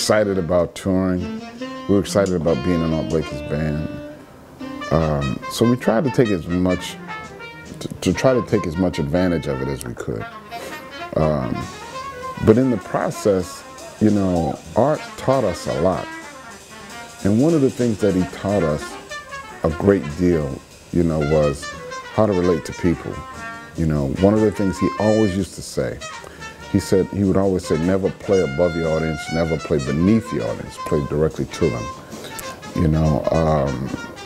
excited about touring. We were excited about being in Art Blakey's band. So we tried to take as much, to try to take as much advantage of it as we could. But in the process, you know, Art taught us a lot. And one of the things that he taught us a great deal, you know, was how to relate to people. You know, one of the things he always used to say, he would always say, never play above the audience, never play beneath the audience, play directly to them. You know,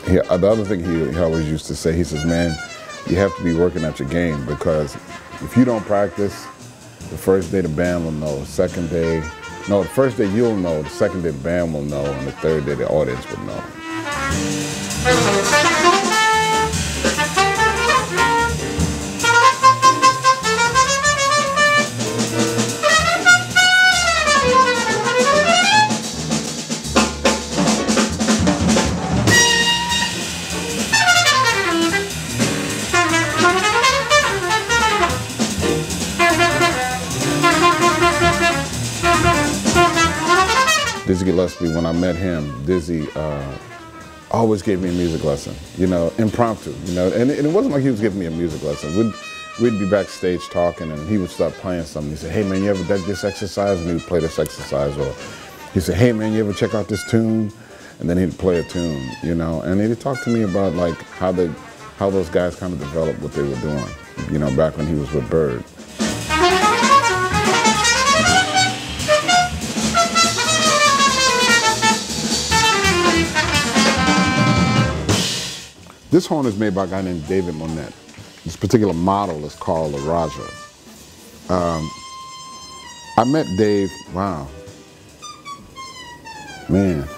the other thing he always used to say, he says, man, you have to be working at your game, because if you don't practice, the first day the band will know, the second day, no, the first day you'll know, the second day the band will know, and the third day the audience will know. Dizzy Gillespie, when I met him, Dizzy always gave me a music lesson, you know, impromptu, you know, and it wasn't like he was giving me a music lesson. We'd be backstage talking, and he would start playing something. He'd say, hey man, you ever done this exercise? And he would play this exercise. Or he'd say, hey man, you ever check out this tune? And then he'd play a tune, you know, and he'd talk to me about like how those guys kind of developed what they were doing, you know, back when he was with Bird. This horn is made by a guy named David Monette. This particular model is called the Raja. I met Dave, wow, man,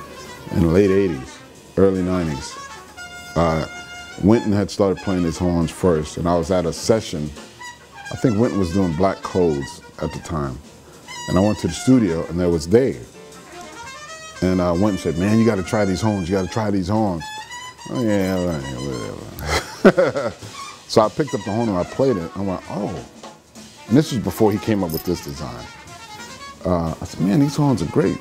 in the late 80s, early 90s. Wynton had started playing his horns first, and I was at a session. I think Wynton was doing Black Codes at the time. And I went to the studio, and there was Dave. And Wynton said, man, you gotta try these horns, you gotta try these horns. Oh yeah, whatever. So I picked up the horn and I played it. I went, oh. And this was before he came up with this design. I said, man, these horns are great.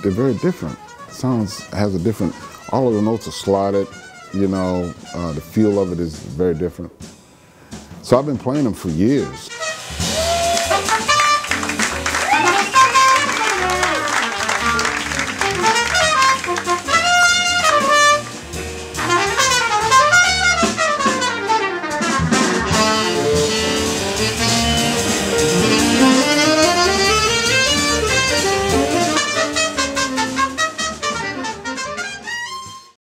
They're very different. Has a different, all of the notes are slotted, you know, the feel of it is very different. So I've been playing them for years.